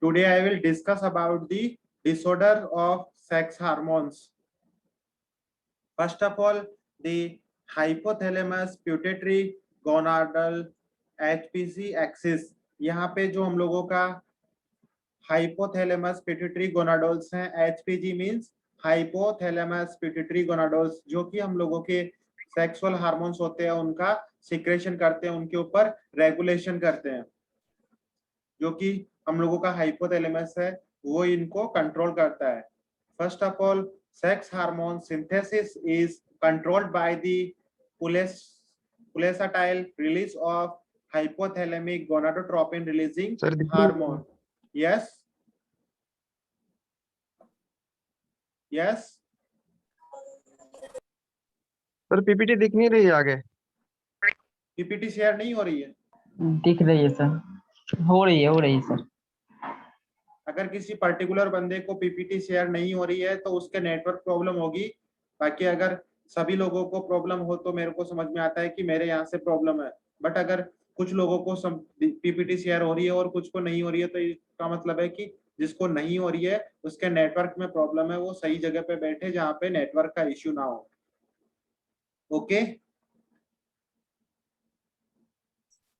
Today I will discuss about the disorder of sex hormones. First of all, the hypothalamus pituitary gonadal HPG axis. यहाँ पे जो हम लोगों का hypothalamus pituitary गोनाडोल्स हैं, HPG मींस हाइपोथैलेमस पिट्यूटरी गोनाडोल्स, जो कि हम लोगों के सेक्सुअल हार्मोन्स होते हैं उनका सिक्रेशन करते हैं, उनके ऊपर रेगुलेशन करते हैं। जो कि हम लोगों का हाइपोथैलेमस है वो इनको कंट्रोल करता है। First of all, sex hormone synthesis is controlled by the pulsatile release of hypothalamic gonadotropin releasing hormone. Yes, yes. Sir PPT दिख नहीं रही है आगे। पीपीटी शेयर नहीं हो रही है? दिख रही है सर, हो रही है सर। अगर किसी पर्टिकुलर बंदे को पीपीटी शेयर नहीं हो रही है तो उसके नेटवर्क प्रॉब्लम होगी। बाकी अगर सभी लोगों को प्रॉब्लम हो तो मेरे को समझ में आता है कि मेरे यहाँ से प्रॉब्लम है। बट अगर कुछ लोगों को पीपीटी शेयर हो रही है और कुछ को नहीं हो रही है तो इसका मतलब है कि जिसको नहीं हो रही है उसके नेटवर्क में प्रॉब्लम है, वो सही जगह पे बैठे जहाँ पे नेटवर्क का इश्यू ना हो। ओके,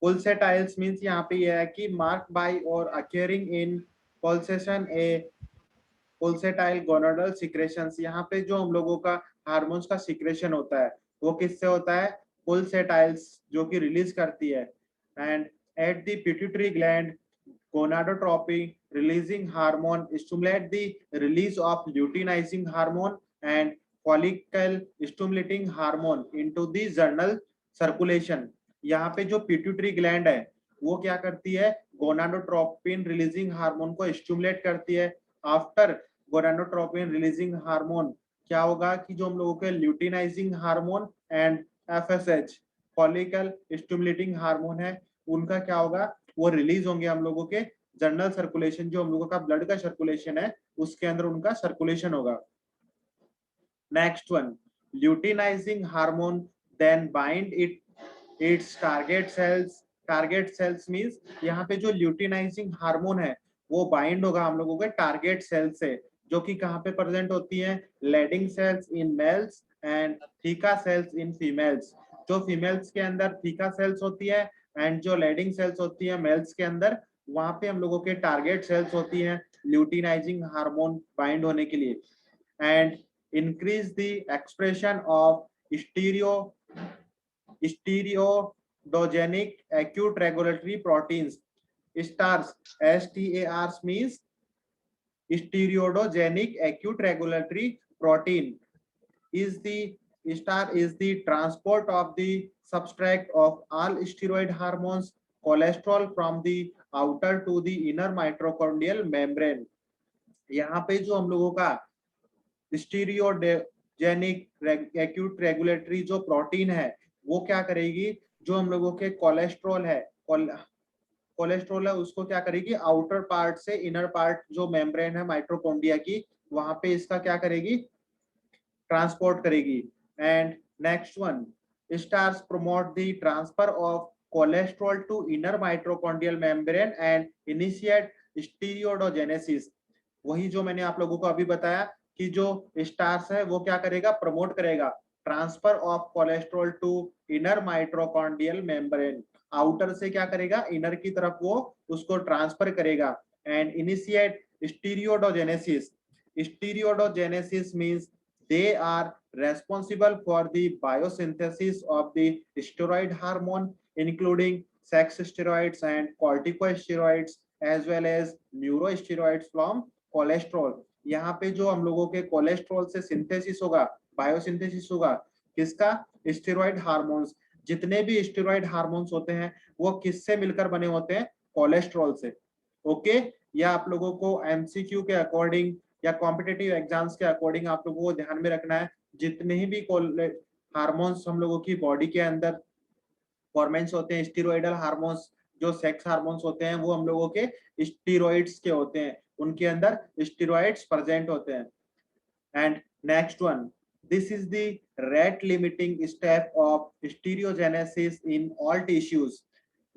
pulsatiles मीन्स यहाँ पे यह है कि मार्क बाय और अक्यूरिंग इन pulsation ए pulsatile gonadal secretions। यहाँ पे जो हम लोगों का हार्मोन्स का सिक्रेशन होता है वो किससे होता है? pulsatiles, जो कि रिलीज करती है। And at the pituitary gland gonadotropin releasing hormone stimulate the release of luteinizing hormone and follicle stimulating hormone into the general circulation। यहाँ पे जो पिट्यूटरी ग्लैंड है वो क्या करती है? गोनाडोट्रोपिन रिलीजिंग हार्मोन को स्टिमुलेट करती है। आफ्टर गोनाडोट्रोपिन रिलीजिंग हार्मोन क्या होगा कि जो हम लोगों के luteinizing hormone and FSH follicle stimulating hormone है उनका क्या होगा? वो रिलीज होंगे हम लोगों के जनरल सर्कुलेशन, जो हम लोगों का ब्लड का सर्कुलेशन है उसके अंदर उनका सर्कुलेशन होगा। Next one, luteinising hormone then bind its target cells. Target cells means यहाँ पे जो ल्यूटिनाइजिंग हार्मोन है वो बाइंड होगा हम लोगों के टारगेट सेल से, जो कि कहाँ पे प्रेजेंट होती है? Leydig cells in males and theca cells in females. जो फीमेल्स के अंदर थीका सेल्स होती है एंड जो लेडिंग सेल्स होती है मेल्स के अंदर, वहां पे हम लोगों के टारगेट सेल्स होती हैं ल्यूटिनाइजिंग हार्मोन बाइंड होने के लिए। And increase the expression of stereogenic acute regulatory proteins stars। STARs means stereogenic acute regulatory protein is the star is the transport of the substrate of all steroid hormones cholesterol from the outer to the inner mitochondrial membrane। यहाँ पे जो हम लोगों का stereogenic acute regulatory जो protein है वो क्या करेगी? जो हम लोगों के कोलेस्ट्रॉल है उसको क्या करेगी? आउटर पार्ट से इनर पार्ट जो मेम्ब्रेन है माइटोकॉन्ड्रिया की, वहां पे इसका क्या करेगी? ट्रांसपोर्ट करेगी। And next one, stars promote the transfer of cholesterol to inner mitochondrial membrane and initiate steroidogenesis. वही जो मैंने आप लोगों को अभी बताया कि जो स्टार्स है वो क्या करेगा? प्रमोट करेगा transfer of cholesterol to inner mitochondrial membrane. Outer से क्या करेगा? इनर की तरफ वो उसको ट्रांसफर करेगा। And initiate steroidogenesis. Steroidogenesis means they are responsible for the biosynthesis of the steroid hormone including sex steroids and corticosteroids as well as neurosteroids from cholesterol। यहाँ पे जो हम लोगों के कोलेस्ट्रॉल से सिंथेसिस होगा, बायोसिंथेसिस होगा किसका? Steroid hormones. जितने भी स्टेरॉइड हार्मोन्स होते हैं वो किससे मिलकर बने होते हैं? कोलेस्ट्रॉल से। ओके, या आप लोगों को MCQ के अकॉर्डिंग या कॉम्पिटिटिव एग्जाम्स के अकॉर्डिंग आप लोगों को ध्यान में रखना है जितने भी हार्मोन्स हम लोगों की बॉडी के अंदर फॉर्मेंस होते हैं, स्टीरॉइडल हार्मोन्स जो सेक्स हार्मोन्स होते हैं वो हम लोगों के स्टीरॉइड्स के होते हैं, उनके अंदर स्टीरॉइड्स प्रेजेंट होते हैं। And next one, this is the rate limiting step of stereogenesis in all tissues।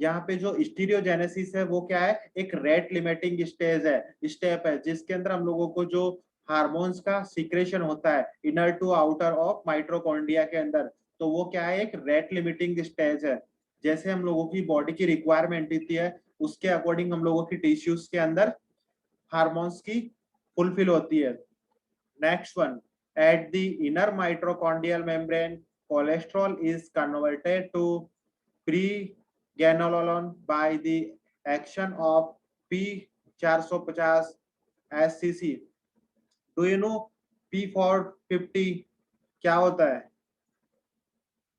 यहाँ पे जो स्टीरियोजेनेसिस है वो क्या है, एक रेट लिमिटिंग स्टेप है जिसके अंदर हम लोगों को जो हार्मोन्स का सीक्रेशन होता है inner to outer of mitochondria के अंदर, तो वो क्या है, एक रेट लिमिटिंग स्टेज है। जैसे हम लोगों की बॉडी की रिक्वायरमेंट होती है उसके अकॉर्डिंग हम लोगों की टिश्यूज के अंदर हार्मोन्स की फुलफिल होती है। Next one, at the inner mitochondrial membrane, cholesterol is converted to preganolone by the action of P450 SCC। Do you know P450 क्या होता है?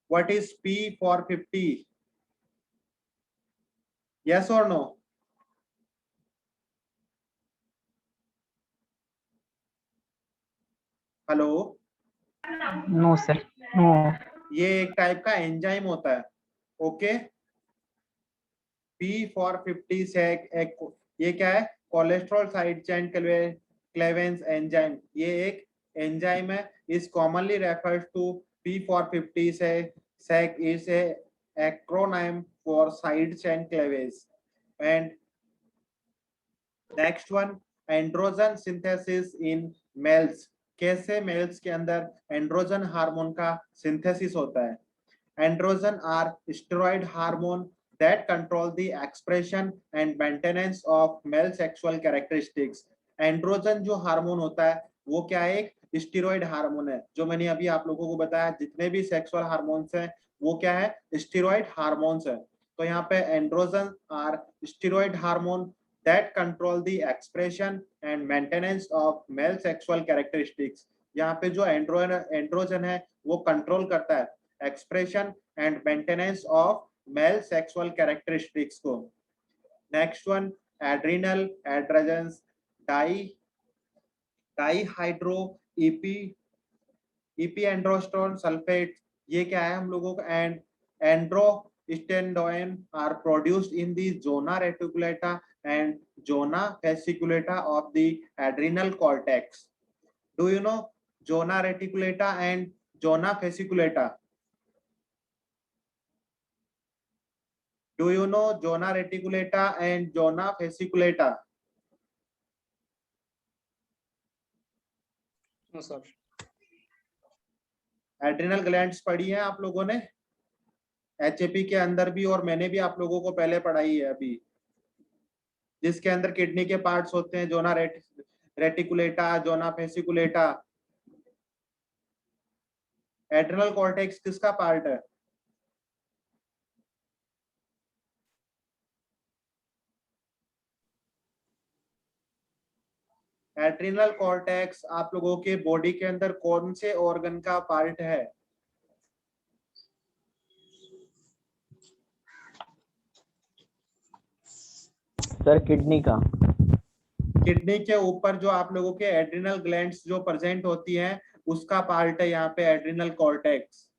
What is P450? Yes or no? Hello, no sir, no. ये एक type का enzyme होता है। Okay, P450 से ये क्या है, कोलेस्ट्रॉल साइड चेन क्लेवेंस एंजाइम, ये एक एंजाइम है। Is commonly referred to P450 से SAC is a acronym for side chain cleavage। And next one, androgen synthesis in males. कैसे मेल्स के अंदर एंड्रोजन हार्मोन का सिंथेसिस होता है? Androgen are steroid hormone that control the expression and maintenance of male sexual characteristics। Androgen जो hormone होता है वो क्या है, एक स्टेरॉइड हार्मोन है। जो मैंने अभी आप लोगों को बताया जितने भी सेक्सुअल हार्मोन्स हैं वो क्या है, स्टेरॉइड हार्मोन्स है। तो यहाँ पे androgen are steroid hormone that control the expression and maintenance of male sexual characteristics। यहाँ पे जो एंड्रोजन है वो कंट्रोल करता है expression and maintenance of male sexual characteristics को। Next one, adrenal androgens dihydro androsterone sulfate, ये क्या है हम लोगों का, and androsterone are produced in the zona reticulata and zona fasciculata of the adrenal cortex। Do you know zona reticulata and zona fasciculata? Do you know zona reticulata and zona fasciculata? No sir. Adrenal glands पढ़ी है आप लोगों ने HAP के अंदर भी, और मैंने भी आप लोगों को पहले पढ़ाई है अभी, जिसके अंदर किडनी के पार्ट्स होते हैं, zona reticulata, zona fasciculata. Adrenal cortex किसका पार्ट है? एड्रिनल कॉर्टेक्स आप लोगों के बॉडी के अंदर कौन से ऑर्गन का पार्ट है? सर किडनी का। किडनी के ऊपर जो आप लोगों के एड्रिनल ग्लैंड्स जो प्रेजेंट होती हैं उसका पार्ट है यहाँ पे adrenal cortex.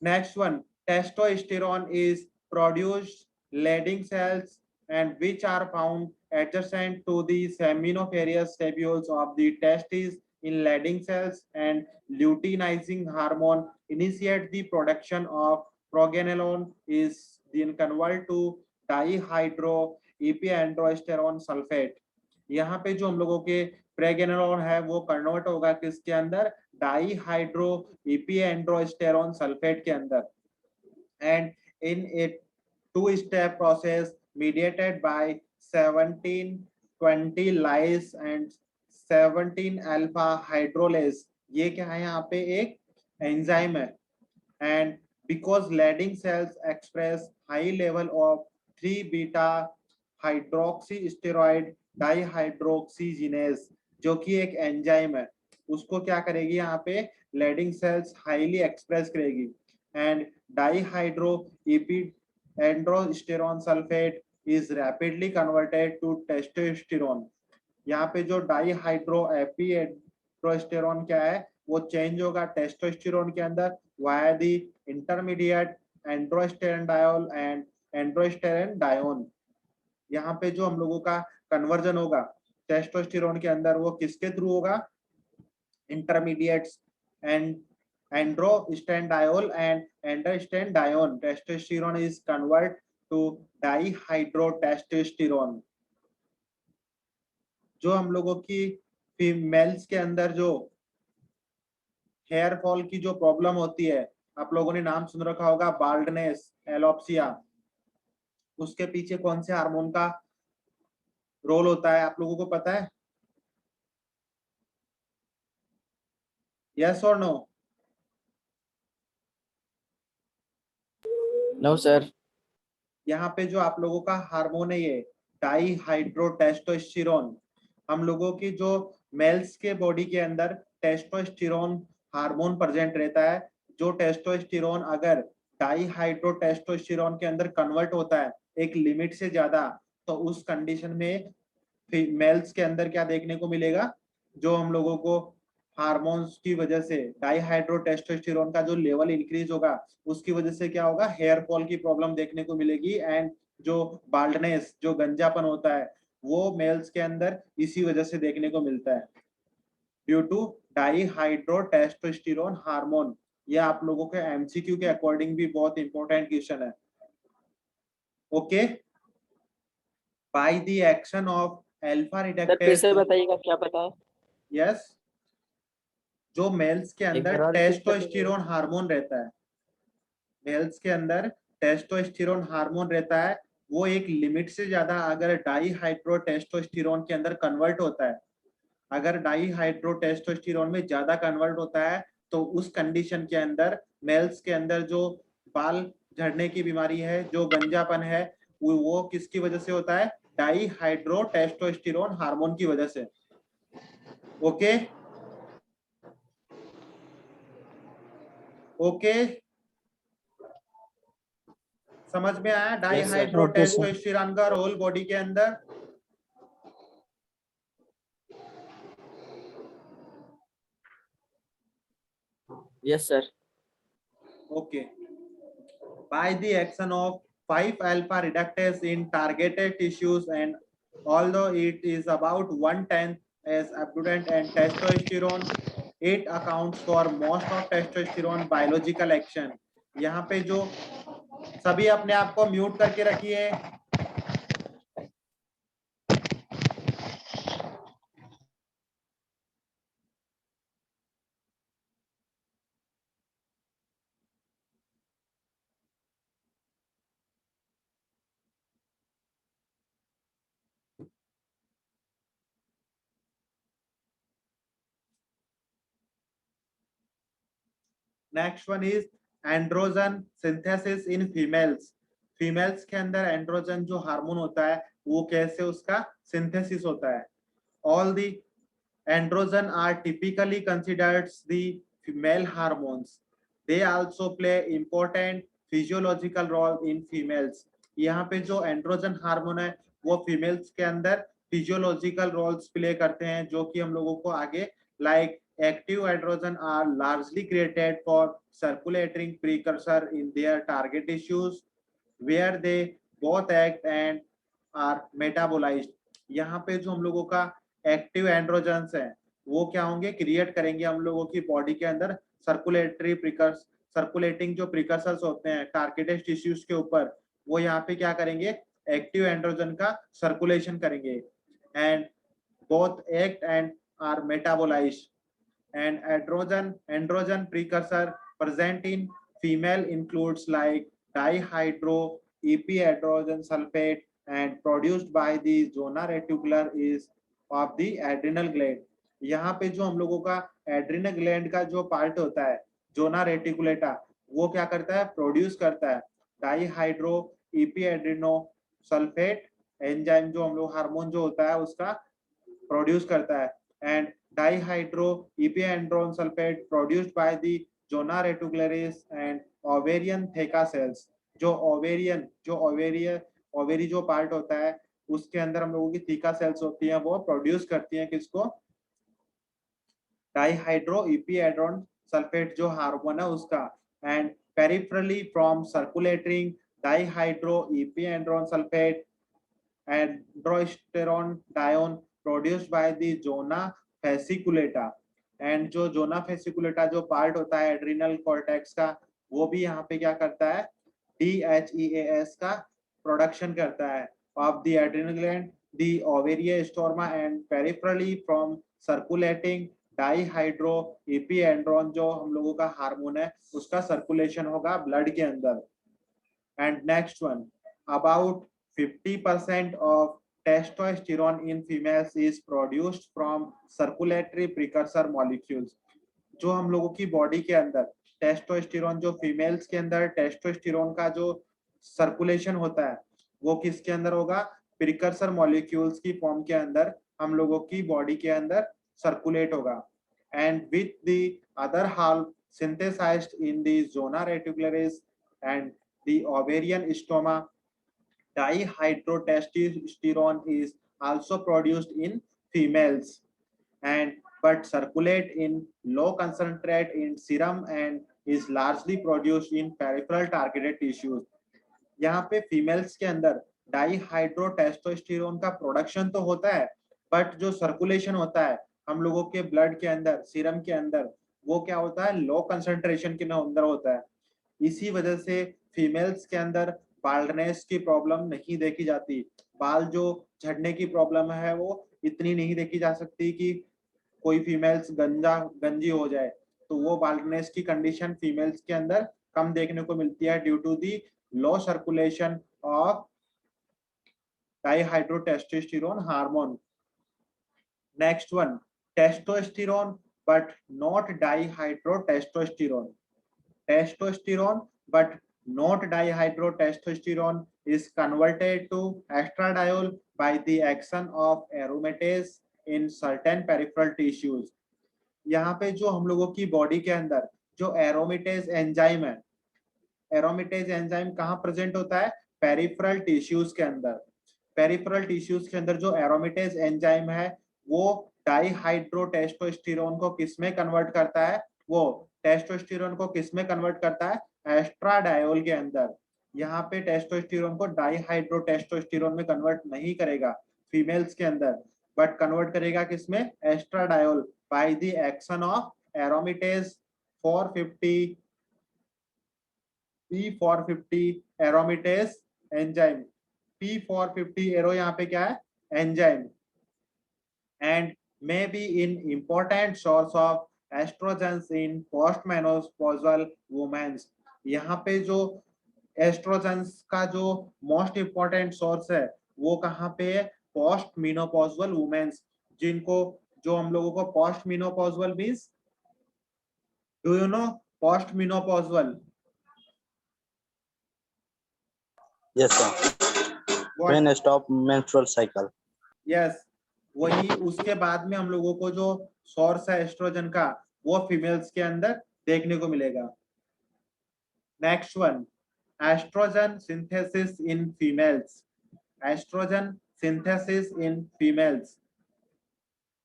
Next one, testosterone is produced Leydig cells and which are found adjacent to the seminiferous tubules of the testes in Leydig cells, and luteinizing hormone initiate the production of progesterone is then converted to dihydroepiandrosterone sulfate। यहाँ पे जो हम लोगों के प्रेगेनेरोन है वो convert होगा किसके अंदर, डाईहाइड्रो एपिएंड्रोस्टेरोन सल्फेट के अंदर। And in a two step process mediated by 1720 lyase and 17 alpha hydrolase। ये क्या है, यहाँ पे एक एंजाइम है। and because Leydig cells express high level of 3 beta hydroxysteroid dehydroxygenase, जो कि एक एंजाइम है, उसको क्या करेगी यहाँ पे Leydig cells हाईली एक्सप्रेस करेगी। And dihydro epiandrosterone sulfate is rapidly converted to testosterone। यहाँ पे जो डाईहाइड्रो एपिएंड्रोस्टेरोन क्या है वो चेंज होगा टेस्टोस्टेरोन के अंदर वाया दी इंटरमीडिएट एंड्रोस्टेरेंडायोल एंड एंड्रोस्टेरेंडायोन। यहाँ पे जो हम लोगों का कन्वर्जन होगा टेस्टोस्टेरोन के अंदर वो किसके थ्रू होगा, intermediates androstenediol and androstenedione. Testosterone is converted to dihydrotestosterone. जो हम लोगों की फीमेल्स के अंदर जो हेयर फॉल की जो प्रॉब्लम होती है, आप लोगों ने नाम सुन रखा होगा बाल्डनेस, एलोप्सिया, उसके पीछे कौन से हार्मोन का रोल होता है आप लोगों को पता है? यस और नो? No sir. यहाँ पे जो आप लोगों का हार्मोन है ये डाईहाइड्रोटेस्टोस्टेरोन, हम लोगों की जो मेल्स के बॉडी के अंदर टेस्टोस्टेरोन हार्मोन प्रेजेंट रहता है। जो टेस्टोस्टेरोन अगर डाईहाइड्रोटेस्टोस्टेरोन के अंदर कन्वर्ट होता है एक लिमिट से ज्यादा, तो उस कंडीशन में मेल्स के अंदर क्या देखने को मिलेगा? जो हम लोगों को हार्मोन्स की वजह से डाईहाइड्रोटेस्टोस्टेरोन का जो लेवल इंक्रीज होगा, उसकी वजह से क्या होगा? हेयर फॉल की प्रॉब्लम देखने को मिलेगी। एंड जो बाल्डनेस, जो गंजापन होता है, वो मेल्स के अंदर इसी वजह से देखने को मिलता है, ड्यू टू डाईहाइड्रोटेस्टोस्टेरोन हार्मोन। ये आप लोगों के एमसीक्यू के अकॉर्डिंग भी बहुत इंपॉर्टेंट क्वेश्चन है। Okay, bye the action of alpha sir फिर से रिडक्टेज। बताइएगा क्या पता है? यस, जो मेल्स के अंदर बार repeat कर दीजिए। टेस्टोस्टेरोन हार्मोन रहता है, मेल्स के अंदर टेस्टोस्टेरोन हार्मोन रहता है, वो एक लिमिट से ज्यादा अगर डाईहाइड्रोटेस्टोस्टेरोन के अंदर कन्वर्ट होता है, अगर डाईहाइड्रोटेस्टोस्टेरोन में ज्यादा कन्वर्ट होता है, तो उस कंडीशन के अंदर मेल्स के अंदर जो बाल झड़ने की बीमारी है, जो गंजापन है, वो किसकी वजह से होता है? डाईहाइड्रोटेस्टोस्टेरोन हार्मोन की वजह से। ओके ओके, समझ में आया डाईहाइड्रोटेस्टोस्टेरोन का रोल बॉडी के अंदर? Yes sir. Okay. By the action of 5-alpha reductase in targeted tissues, and although it is about 1/10 as abundant and testosterone, it accounts for most of testosterone biological action. यहाँ पे जो सभी अपने आप को mute करके रखिए। Next one is androgen synthesis in females. Females के अंदर एंड्रोजन जो हार्मोन होता है, वो कैसे उसका सिंथेसिस होता है? All the androgen are typically considered the female hormones. They also play important physiological role in females. यहाँ पे जो एंड्रोजन हार्मोन है वो फीमेल्स के अंदर फिजियोलॉजिकल रोल्स प्ले करते हैं, जो कि हम लोगों को आगे like active androgen are largely created for circulating precursor in their target tissues where they both act and are metabolized. यहाँ पे जो हम लोगों का एक्टिव एंड्रोजन्स है वो क्या होंगे? क्रिएट करेंगे हम लोगों की बॉडी के अंदर सर्कुलेटिंग जो प्रिकर्सर्स होते हैं टारगेटेड टिश्यूज के ऊपर, वो यहाँ पे क्या करेंगे? एक्टिव एंड्रोजन का सर्कुलेशन करेंगे। And both act and are metabolised. and androgen precursor present in female includes like dihydro epiandrogen sulfate and produced by the zona reticular is of the adrenal gland. यहाँ पे जो हम लोगों का adrenal gland का जो part होता है जोना रेटिकुलेटा, वो क्या करता है? प्रोड्यूस करता है डाईहाइड्रो एपिएड्रिनो सल्फेट एंजाइम, जो हम लोग हार्मोन जो होता है उसका प्रोड्यूस करता है। And dihydroepiandrone sulfate produced by the zona reticularis and ovarian theca cells. जो ओवेरी जो पार्ट होता है उसके अंदर हम लोगों की थीका सेल्स होती हैं, वो प्रोड्यूस करती हैं किसको? डाईहाइड्रोएपिएड्रोन सल्फेट जो हार्मोन है उसका। And peripherally from circulating dihydroepiandrone sulfate androstenedione produced by the zona fasciculata. And जो जोना फेसिकुलेटा जो पार्ट होता है एड्रिनल कॉर्टेक्स का, वो भी यहाँ पे क्या करता है, DHEAS का प्रोडक्शन करता है of the adrenal gland, the ovarian stroma and peripherally from circulating dihydro epiandrone, जो हम लोगों का हार्मोन है उसका सर्कुलेशन होगा ब्लड के अंदर। And next one, about 50% of testosterone in females is produced from circulatory precursor molecules। जो हम लोगों की बॉडी के अंदर टेस्टोस्टेरोन, जो फीमेल्स के अंदर टेस्टोस्टेरोन का जो सर्कुलेशन होता है वो किसके अंदर होगा, प्रिकर्सर मॉलिक्यूल्स की फॉर्म के अंदर हम लोगों की बॉडी के अंदर सर्कुलेट होगा। And with the other half synthesised in the zona reticularis and the ovarian stoma, dihydrotestosterone is also produced in females and but circulate in low concentrate in serum and is largely produced in peripheral targeted tissues। यहाँ पे females के अंदर dihydrotestosterone का production तो होता है, but जो circulation होता है हम लोगों के ब्लड के अंदर, सीरम के अंदर, वो क्या होता है, लो कंसंट्रेशन के अंदर होता है। इसी वजह से फीमेल्स के अंदर बाल्डनेस की प्रॉब्लम नहीं देखी जाती, बाल जो झड़ने की प्रॉब्लम है वो इतनी नहीं देखी जा सकती कि कोई फीमेल्स गंजी हो जाए, तो वो बाल्डनेस की कंडीशन फीमेल्स के अंदर कम देखने को मिलती है due to the low circulation of dihydrotestosterone hormone. Next one, testosterone but not dihydrotestosterone. Testosterone but not dihydrotestosterone is converted to estradiol by the action of aromatase in certain peripheral tissues। यहाँ पे जो हम लोगों की body के अंदर जो एरोमेटेज enzyme है, एरोमेटेज एंजाइम कहाँ प्रेजेंट होता है, पेरिफेरल टिश्यूज के अंदर। पेरिफेरल टिश्यूज के अंदर जो एरोमेटेज एंजाइम है वो डाईहाइड्रोटेस्टोस्टेरोन को किसमें कन्वर्ट करता है, वो टेस्टोस्टेरोन को किसमें कन्वर्ट करता है, एस्ट्राडायोल के अंदर। यहाँ पे टेस्टोस्टेरोन को डाईहाइड्रोटेस्टोस्टेरोन में कन्वर्ट नहीं करेगा फीमेल्स के अंदर, बट कन्वर्ट करेगा किसमें, estradiol by the action of aromatase 450 P450 aromatase enzyme. P450 aro यहाँ पे क्या है, enzyme, and may be in important source of estrogens in postmenopausal women। यहाँ पे जो एस्ट्रोजेंस का जो मोस्ट इंपॉर्टेंट सोर्स है वो कहाँ पे है, पोस्ट मेनोपॉजल वुमेन्स, जिनको, जो हम लोगों को post menopausal means, do you know post menopausal? Yes, sir. When stop menstrual cycle. Yes, वही उसके बाद में हम लोगों को जो सोर्स है एस्ट्रोजन का वो फीमेल्स के अंदर देखने को मिलेगा। Next one, oestrogen synthesis in females. Oestrogen synthesis in females.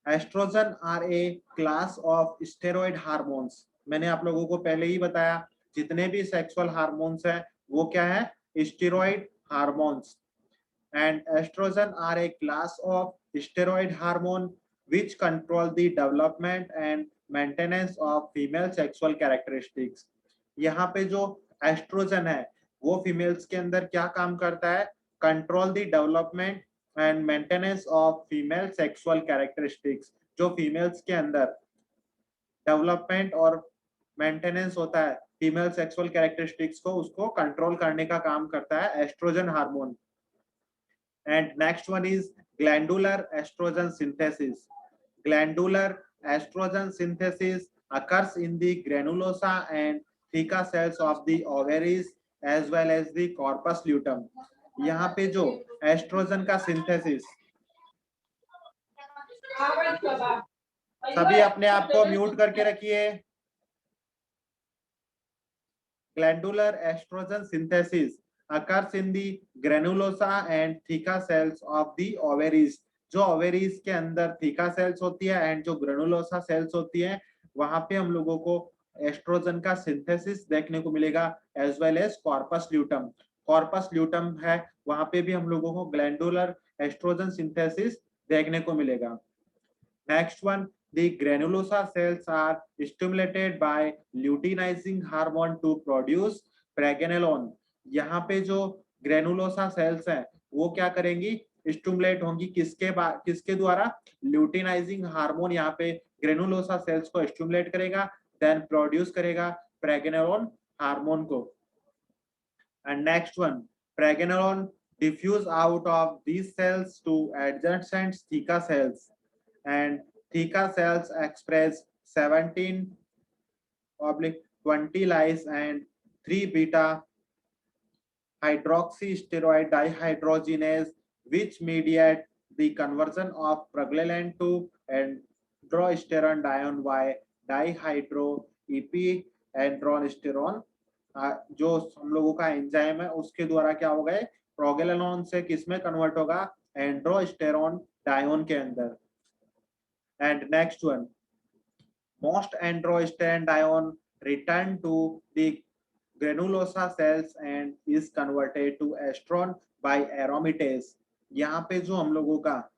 Oestrogen are a class of steroid hormones. मैंने आप लोगों को पहले ही बताया जितने भी सेक्सुअल हार्मोन्स है वो क्या है, steroid hormones. And estrogen are a class of steroid hormone which control the development and maintenance of female sexual characteristics। यहाँ पे जो एस्ट्रोजन है वो फीमेल्स के अंदर क्या काम करता है, control the development and maintenance of female sexual characteristics. जो फीमेल्स के अंदर डेवलपमेंट और मेंटेनेंस होता है फीमेल सेक्सुअल कैरेक्टरिस्टिक्स को, उसको कंट्रोल करने का काम करता है oestrogen hormone. And next one is glandular estrogen synthesis। Glandular estrogen synthesis occurs in the granulosa and theca cells of the ovaries as well as the corpus luteum। यहाँ पे जो एस्ट्रोजन का सिंथेसिस, सभी अपने आप को म्यूट करके रखिए। Glandular estrogen synthesis occurs in the granulosa and theca cells of the ovaries। जो ovaries के अंदर theca cells होती है एंड जो granulosa cells होती है वहां पे हम लोगों को एस्ट्रोजन का सिंथेसिस देखने को मिलेगा as well as corpus luteum. Corpus luteum है वहां पे भी हम लोगों को ग्लैंडुलर एस्ट्रोजन सिंथेसिस देखने को मिलेगा। Next one, The granulosa cells are stimulated by luteinizing hormone to produce pregnenolone. यहाँ पे जो ग्रेनुलोसा सेल्स हैं वो क्या करेंगी, स्टिमुलेट होंगी किसके द्वारा, ल्यूटिनाइजिंग हार्मोन यहाँ पे ग्रेनुलोसा सेल्स को स्टिमुलेट करेगा, देन प्रोड्यूस करेगा प्रेगनेरोन हार्मोन को. And next one, pregnenolone diffuse out of these cells to adjacent theca cells, and theca cells express 17/20 lyase and 3 beta hydroxysteroid dehydrogenase, which mediate the conversion of progrelin to androstenedione by dihydroepiandrosterone. जो हम लोगों का enzyme है उसके द्वारा क्या होगा, प्रोगेलेनॉन से किसमें कन्वर्ट होगा, एंड्रोस्टेरोन डायोन के अंदर. And next one, most androstenedione return to the granulosa cells and is converted to estrone by aromatase. यहाँ पे जो हम लोगों का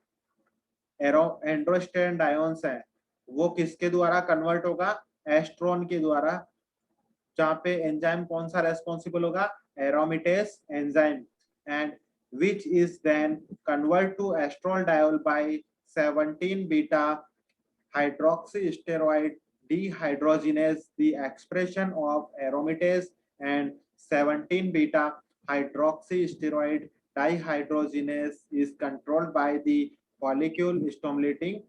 एंड्रोस्टेरोन्स है वो किसके द्वारा कन्वर्ट होगा, एस्ट्रोन के द्वारा, जहाँ पे एंजाइम कौन सा रेस्पॉन्सिबल होगा, aromatase enzyme, and which is then convert to estradiol by 17 beta hydroxysteroid dehydrogenase. The expression of aromatase and 17 beta hydroxysteroid dehydrogenase is controlled by the follicle stimulating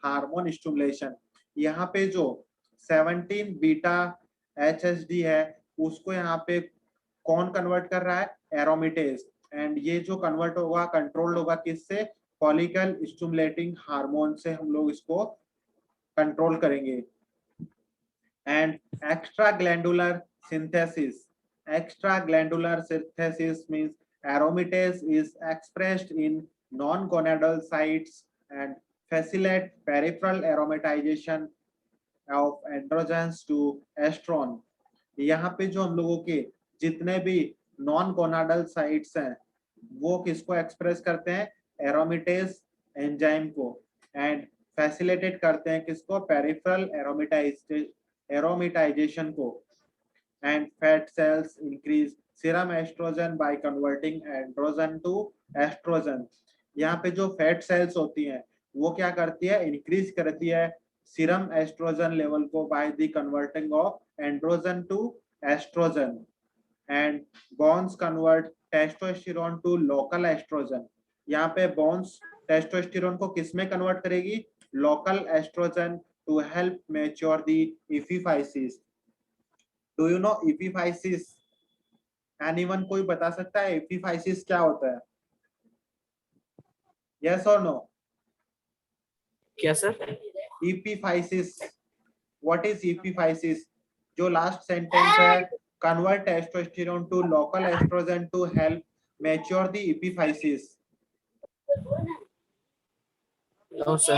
hormone stimulation. यहाँ पे जो 17 beta HSD है उसको यहाँ पे कौन convert कर रहा है, एरोमेटेज, एंड ये जो कन्वर्ट होगा कंट्रोल होगा किससे, फॉलिकल स्टिमुलेटिंग हार्मोन से हम लोग इसको कंट्रोल करेंगे. And extra glandular synthesis means aromatase is expressed in non-gonadal sites and facilitate peripheral aromatization of androgens to estrone. यहाँ पे जो हम लोगों के जितने भी नॉन गोनाडल साइट्स हैं वो किसको एक्सप्रेस करते हैं, एरोमेटेज एंजाइम को, एंड फैसिलिटेट करते हैं किसको, पेरिफेरल एरोमेटाइजेशन को. And fat cells increase serum oestrogen by converting androgen to oestrogen. यहाँ पे जो फैट सेल्स होती हैं वो क्या करती है, इंक्रीज करती है सीरम एस्ट्रोजन लेवल को by the converting of androgen to oestrogen. And bones convert testosterone to local oestrogen. यहाँ पे बोन्स टेस्टोस्टेरोन को किसमें कन्वर्ट करेगी, local oestrogen, to help mature the epiphysis. Do you know epiphysis? Anyone कोई बता सकता है एपिफाइसिस क्या होता है? यस और नो? क्या sir? Epiphysis, what is epiphysis? जो लास्ट सेंटेंस है, convert testosterone to local estrogen to help mature the epiphysis. No sir.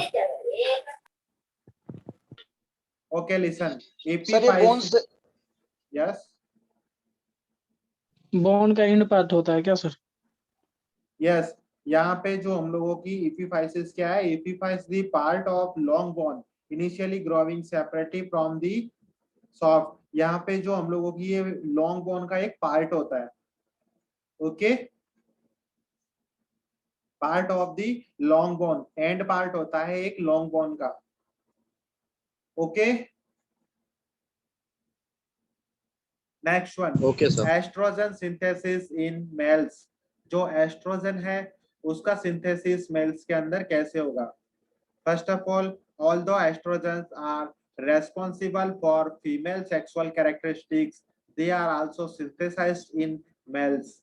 Okay, listen. Sir ये Epiphysis. Bones Yes. बोन का इंड पार्ट होता है क्या सर? Yes. यहाँ पे जो हम लोगों की epiphysis क्या है? Epiphysis the part of long bone initially growing separately from the soft. यहाँ पे जो हम लोगों की ये लॉन्ग बोन का एक पार्ट होता है, okay, part of the long bone, and part होता है एक लॉन्ग बोन का, okay. Next one, okay sir. Oestrogen synthesis in males. जो एस्ट्रोजन है उसका सिंथेसिस मेल्स के अंदर कैसे होगा? First of all, although oestrogens are responsible for female sexual characteristics, they are also synthesized in males.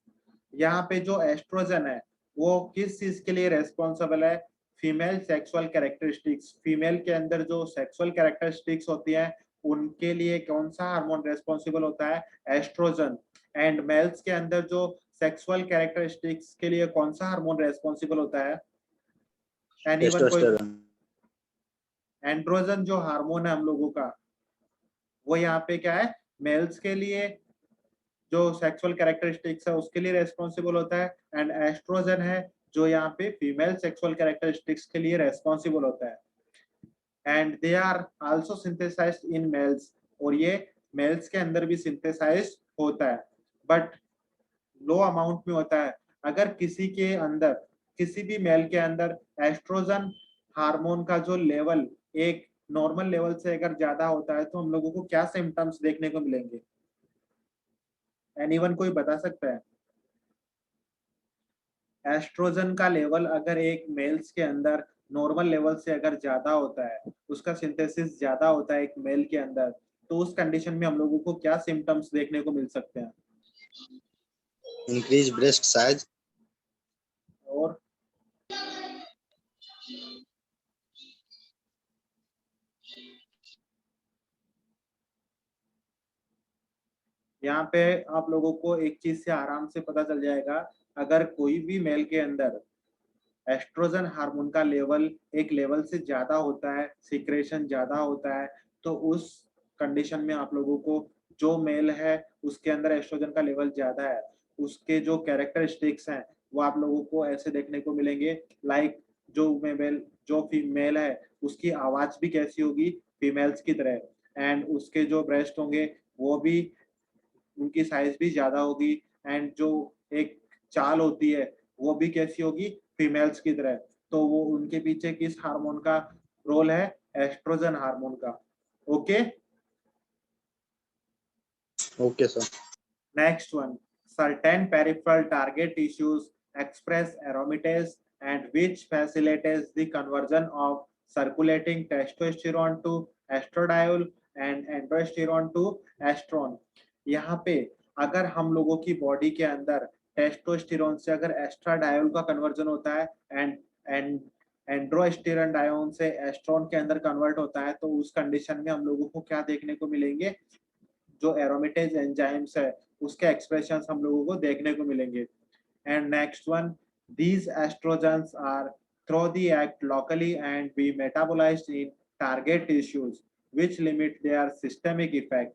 यहाँ पे जो एस्ट्रोजन है वो किस चीज के लिए रेस्पॉन्सिबल है, फीमेल सेक्सुअल कैरेक्टरिस्टिक्स. फीमेल के अंदर जो सेक्सुअल कैरेक्टरिस्टिक्स होती है उनके लिए कौन सा हार्मोन रेस्पॉन्सिबल होता है, एस्ट्रोजन. एंड मेल्स के अंदर जो सेक्सुअल कैरेक्टरिस्टिक्स के लिए कौन सा हार्मोन रेस्पॉन्सिबल होता है, एनीवन कोई? एंड्रोजन जो हार्मोन है हम लोगों का वो यहाँ पे क्या है, मेल्स के लिए जो सेक्सुअल कैरेक्टरिस्टिक्स है उसके लिए रेस्पॉन्सिबल होता है, एंड एस्ट्रोजन है जो यहाँ पे फीमेल सेक्सुअल कैरेक्टरिस्टिक्स के लिए रेस्पॉन्सिबल होता है. and they are also synthesized in males, और ये males के अंदर भी synthesized होता है, but लो अमाउंट में होता है। अगर किसी के अंदर, किसी भी मेल के अंदर एस्ट्रोजन हार्मोन का जो लेवल एक नॉर्मल लेवल से अगर ज्यादा होता है तो हम लोगों को क्या सिम्टम्स देखने को मिलेंगे? एनीवन कोई बता सकता है? एस्ट्रोजन का लेवल अगर एक मेल्स के अंदर नॉर्मल लेवल से अगर ज्यादा होता है, उसका सिंथेसिस ज्यादा होता है एक मेल के अंदर, तो उस कंडीशन में हम लोगों को क्या सिम्टम्स देखने को मिल सकते हैं? Increase breast size. और यहाँ पे आप लोगों को एक चीज से आराम से पता चल जाएगा, अगर कोई भी मेल के अंदर एस्ट्रोजन हार्मोन का लेवल एक लेवल से ज्यादा होता है, सिक्रेशन ज्यादा होता है, तो उस कंडीशन में आप लोगों को जो मेल है उसके अंदर एस्ट्रोजन का लेवल ज्यादा है, उसके जो कैरेक्टरिस्टिक्स हैं वो आप लोगों को ऐसे देखने को मिलेंगे, लाइक जो फीमेल है उसकी आवाज भी कैसी होगी? फीमेल्स की तरह, एंड उसके जो ब्रेस्ट होंगे वो भी, उनकी साइज भी ज्यादा होगी, एंड जो एक चाल होती है वो भी कैसी होगी? फीमेल्स की तरह। तो वो उनके पीछे किस हार्मोन का रोल है? एस्ट्रोजन हार्मोन का। Okay, Okay, sir. Next one, certain peripheral target tissues express aromatase and which facilitates the conversion of circulating testosterone to estradiol and androsterone to estrone। यहाँ पे अगर हम लोगों की बॉडी के अंदर टेस्टोस्टेरोन से अगर एस्ट्राडायोल का कन्वर्जन होता है एंड एंड एंड्रोस्टेरोन से एस्ट्रोन के अंदर कन्वर्ट होता है, तो उस कंडीशन में हम लोगों को क्या देखने को मिलेंगे? जो एरोमेटेज एंजाइम्स है उसके एक्सप्रेशंस हम लोगों को देखने को मिलेंगे। And next one, these estrogens are through the act locally and be metabolized in target tissues which limit their systemic effect।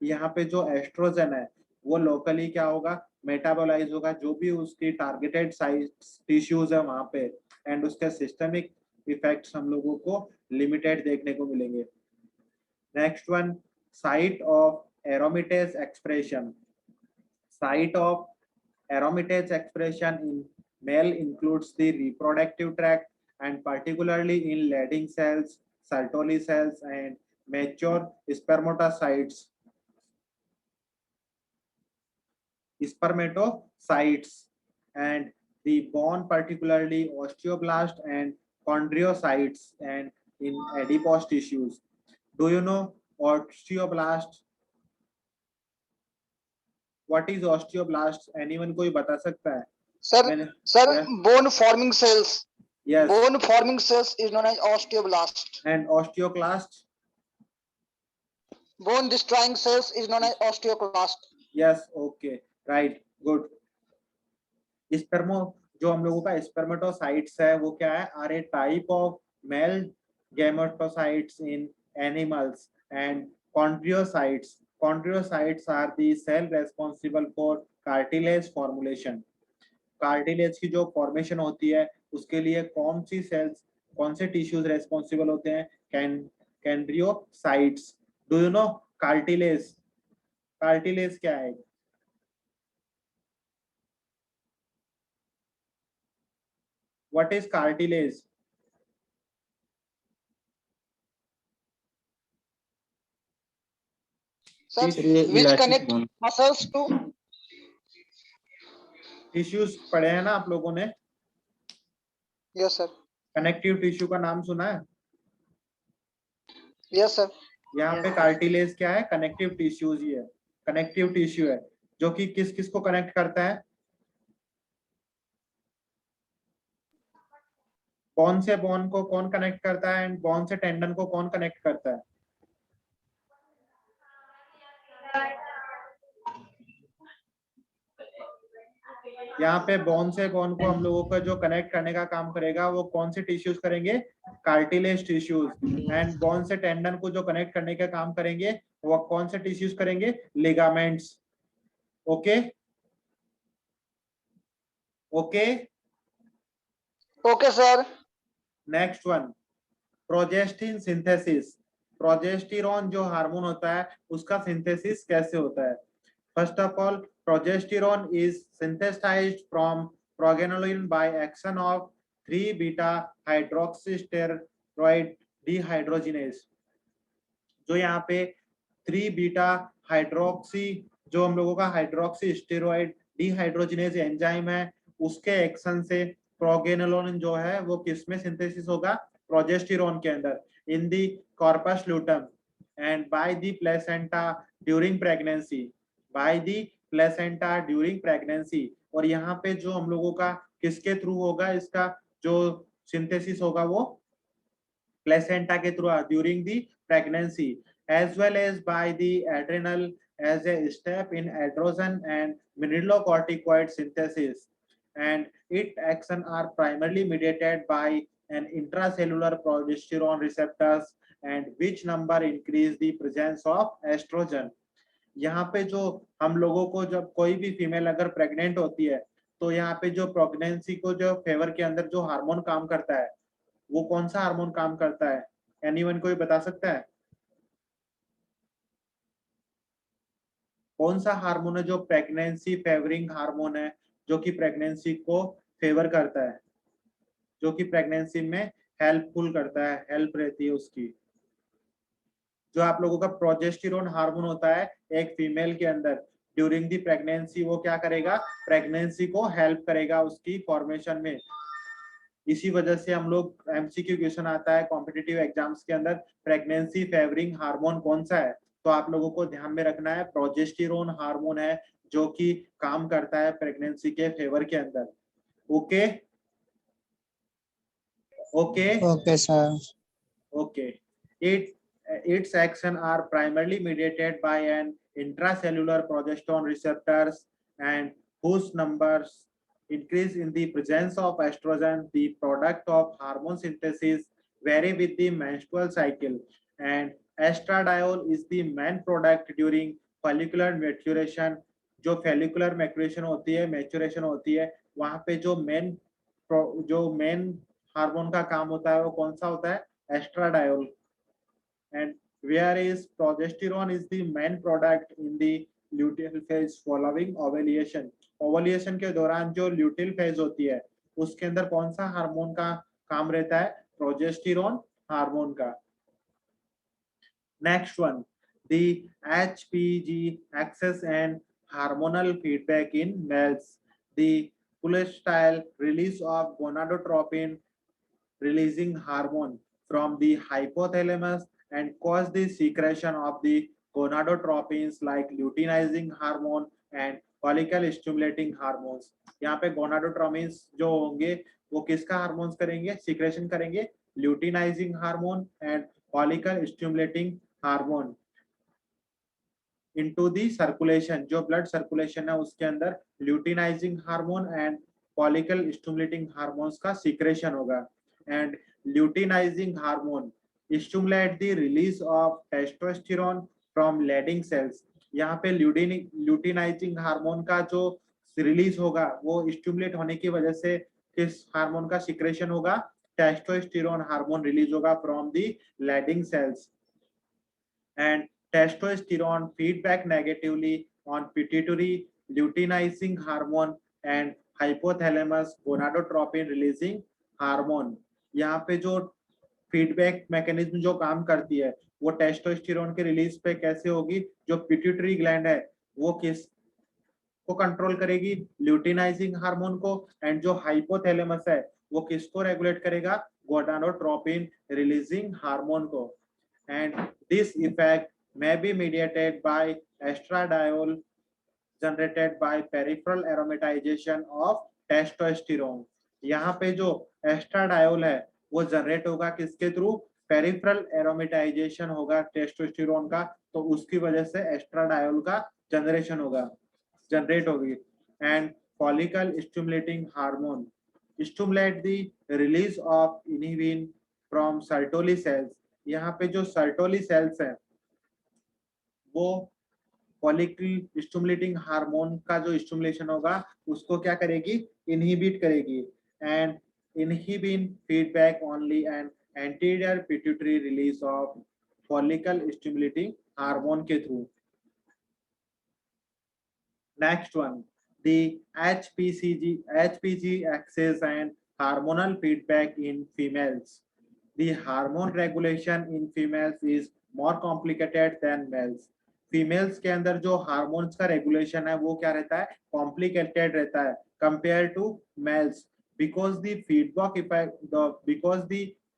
यहाँ पे जो एस्ट्रोजन है वो लोकली क्या होगा? मेटाबोलाइज होगा, जो भी उसकी टारगेटेड साइज टिश्यूज है वहां पे, एंड उसके सिस्टमिक इफेक्ट्स हम लोगों को लिमिटेड देखने को मिलेंगे। Next one, site of aromatase expression। Site of aromatase expression in male includes the reproductive tract and particularly in Leydig cells, Sertoli cells, and mature spermatocytes. And the bone, particularly osteoblast and chondrocytes, and in adipose tissues। Do you know osteoblast? What is osteoblast? Anyone कोई बता सकता है? Sir, Yes. bone forming cells. Yes. Bone forming cells is known as osteoblast. And osteoclast? Bone destroying cells is known as osteoclast. Yes. Okay. Right. Good. जो हम लोगों का spermatocytes है वो क्या है? Are a type of male gametocytes in animals, and chondrocytes are the cell responsible for cartilage formulation। Cartilage की जो फॉर्मेशन होती है उसके लिए कौन सी सेल्स, कौन से टिश्यूज रेस्पॉन्सिबल होते हैं? Chondrocytes. Do you know cartilage? Cartilage क्या है? What is cartilage? Sir, which connect muscles to? Tissues पढ़े हैं ना आप लोगों ने? Yes, sir. कनेक्टिव टिश्यू का नाम सुना है? Yes, sir. यहाँ पे कार्टिलेज क्या है? कनेक्टिव टिश्यूज ही है, कनेक्टिव टिश्यू है जो कि किस किस को कनेक्ट करता है? बोन से बोन को कौन कनेक्ट करता है, एंड बोन से टेंडन को कौन कनेक्ट करता है? यहाँ पे बोन से बोन को हम लोगों का जो कनेक्ट करने का काम करेगा वो कौन से टिश्यूज करेंगे? Cartilage tissues. एंड बोन से टेंडन को जो कनेक्ट करने का काम करेंगे वो कौन से टिश्यूज करेंगे? Ligaments. Okay okay, Okay, sir. Next one, progestin synthesis, progesterone जो हार्मोन होता है उसका सिंथेसिस कैसे होता है? First of all, progesterone is synthesized from pregnenolone by action of 3 beta hydroxysteroid dehydrogenase. जो यहाँ पे 3 बीटा हाइड्रोक्सी, जो हम लोगों का हाइड्रोक्सी स्टेरॉइड डिहाइड्रोजिनेज एंजाइम है, उसके एक्शन से प्रोगेनोलिन जो है वो किसमें सिंथेसिस होगा? प्रोजेस्टेरॉन के अंदर, in the corpus luteum and by the placenta during pregnancy, by the placenta during pregnancy. और यहाँ पे जो हम लोगों का किसके थ्रू होगा, इसका जो सिंथेसिस होगा वो प्लेसेंटा के through during the pregnancy, as well as by the adrenal as a step in androgen and mineralocorticoid synthesis, and its action are primarily mediated by an intracellular progesterone receptors and which number increase the presence of estrogen। यहाँ पे जो हम लोगों को जब कोई भी female अगर प्रेग्नेंट होती है तो यहाँ पे जो प्रेगनेंसी को जो फेवर के अंदर जो हार्मोन काम करता है वो कौन सा हार्मोन काम करता है? एनीवन कोई बता सकता है कौन सा हार्मोन है जो प्रेगनेंसी फेवरिंग हार्मोन है, जो कि प्रेगनेंसी को फेवर करता है, जो कि प्रेगनेंसी में हेल्पफुल करता है, हेल्प रहती है उसकी? जो आप लोगों का प्रोजेस्टेरॉन हार्मोन होता है एक फीमेल के अंदर ड्यूरिंग दी प्रेगनेंसी, वो क्या करेगा? प्रेगनेंसी को हेल्प करेगा उसकी फॉर्मेशन में। इसी वजह से हम लोग एमसीक्यू क्वेश्चन आता है कॉम्पिटिटिव एग्जाम्स के अंदर, प्रेगनेंसी फेवरिंग हार्मोन कौन सा है? तो आप लोगों को ध्यान में रखना है प्रोजेस्टेरॉन हार्मोन है जो कि काम करता है प्रेगनेंसी के फेवर के अंदर। Okay okay Okay, sir. Okay. Its action are primarily mediated by an intracellular progesterone receptors and whose numbers increase in the presence of estrogen, the product of hormone synthesis, vary with the menstrual cycle, and estradiol is the main product during follicular maturation। जो follicular maturation होती है, maturation होती है, वहां पे जो main hormone का काम होता है वो कौन सा होता है? Estradiol. and whereas progesterone is the main product in the luteal phase following ovulation। Ovulation के दौरान जो ल्यूटिल फेज होती है उसके अंदर कौन सा हार्मोन का काम रहता है? प्रोजेस्टेरॉन हार्मोन का। Next one, the HPG axis and hormonal feedback in males, the pulsatile release of gonadotropin releasing hormone from the hypothalamus and cause the secretion of the gonadotropins like luteinizing hormone and follicle stimulating hormones। यहाँ पे gonadotropins जो होंगे वो किसका hormones करेंगे? Secretion करेंगे, luteinizing hormone and follicle stimulating hormone into the circulation। जो blood circulation है उसके अंदर luteinizing hormone and follicle stimulating hormones का सीक्रेशन होगा। and luteinizing hormone stimulate the release of testosterone from Leydig cells। यहाँ पे luteinizing हार्मोन का जो रिलीज होगा वो स्टिमुलेट होने की वजह से किस हार्मोन का सीक्रेशन होगा? टेस्टोस्टेरोन हार्मोन रिलीज होगा from the Leydig cells। and testosterone feedback negatively on pituitary luteinizing hormone and hypothalamus gonadotropin releasing hormone। यहाँ पे जो फीडबैक मैकेनिज्म जो काम करती है वो टेस्टोस्टेरोन के रिलीज पे कैसे होगी? जो पिट्यूटरी ग्लैंड है वो किस को कंट्रोल करेगी? ल्यूटिनाइजिंग हार्मोन को। एंड जो हाइपोथैलेमस है वो किसको रेगुलेट करेगा? गोनाडोट्रोपिन रिलीजिंग हार्मोन को। And this effect may be mediated by estradiol generated by peripheral aromatization of testosterone। यहाँ पे जो एस्ट्राडायोल है वो जनरेट होगा किसके थ्रू? पेरिफेरल एरोमेटाइजेशन होगा टेस्टोस्टेरोन का, तो उसकी वजह से एस्ट्राडायोल का जनरेट होगी। And follicle stimulating hormone stimulate the release of inhibin from Sertoli cells. यहाँ पे जो सर्टोली सेल्स है वो फॉलिकल स्टिमुलेटिंग हार्मोन का जो स्टिमुलेशन होगा उसको क्या करेगी? इनहिबिट करेगी। And inhibin feedback only and anterior pituitary release of follicle stimulating hormone के थ्रू। Next one, the HPG axis and hormonal feedback in females. The hormone regulation in females is more complicated than males. Females के अंदर जो hormones का regulation है वो क्या रहता है, कॉम्प्लिकेटेड रहता है compare to males, because the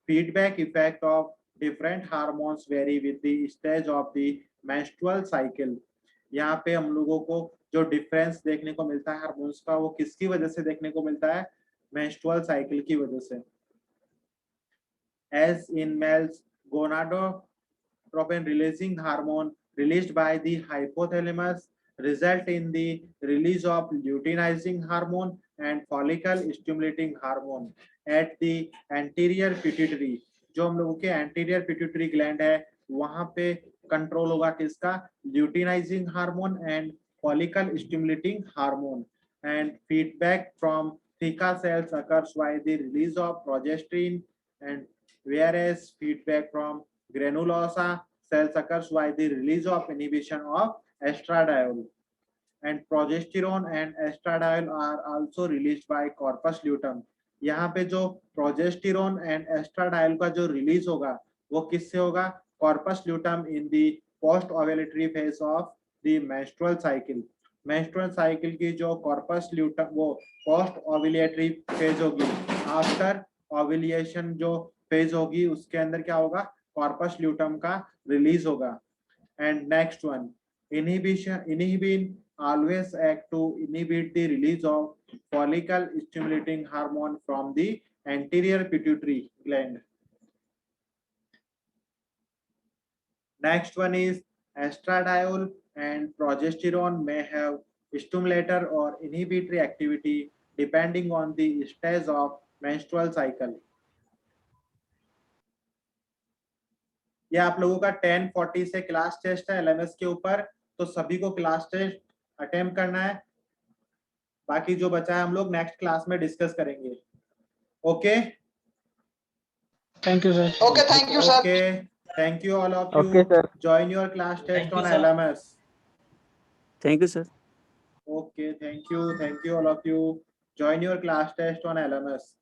feedback effect of different hormones vary with the stage of the menstrual cycle. यहाँ पे हम लोगों को जो डिफरेंस देखने को मिलता है हार्मोन्स का, वो किसकी वजह से देखने को मिलता है, मेंस्ट्रुअल साइकिल की वजह से। As in males, gonadotropin releasing hormone released by the hypothalamus result in the release of luteinizing hormone and follicle stimulating hormone at the anterior pituitary. जो हम लोगों के एंटीरियर पिट्यूटरी ग्लैंड है वहां पे कंट्रोल होगा किसका, luteinizing hormone and follicle stimulating hormone, and feedback from theca cells occurs by the release of progesterone, and whereas feedback from granulosa cells occurs by the release of inhibition of estradiol, and progesterone and estradiol are also released by corpus luteum. यहाँ पे जो progesterone and एस्ट्राडायल का जो release होगा वो किससे होगा, corpus luteum in the post ovulatory phase of the menstrual cycle. Menstrual cycle की जो कॉर्पस ल्यूटम वो पोस्ट ओव्यूलेटरी फेज होगी, आफ्टर ओव्यूलेशन जो फेज होगी उसके अंदर क्या होगा, कॉर्पस ल्यूटम का रिलीज होगा। And next one, inhibin always act to inhibit the release of follicle stimulating hormone from the anterior pituitary gland. Next one is estradiol and progesterone may have stimulator or inhibitory activity depending on the stage of menstrual cycle. ये आप लोगों का 10:40 से class test है LMS के ऊपर, तो सभी को क्लास टेस्ट अटेम्प्ट करना है। बाकी जो बचा है हम लोग नेक्स्ट क्लास में डिस्कस करेंगे। Okay, thank you sir. Okay, thank you, sir. Okay, thank you all of Okay, you. sir. Join your class test Thank you, on sir. LMS. Thank you, sir. Okay, thank you all of you. Join your class test on LMS.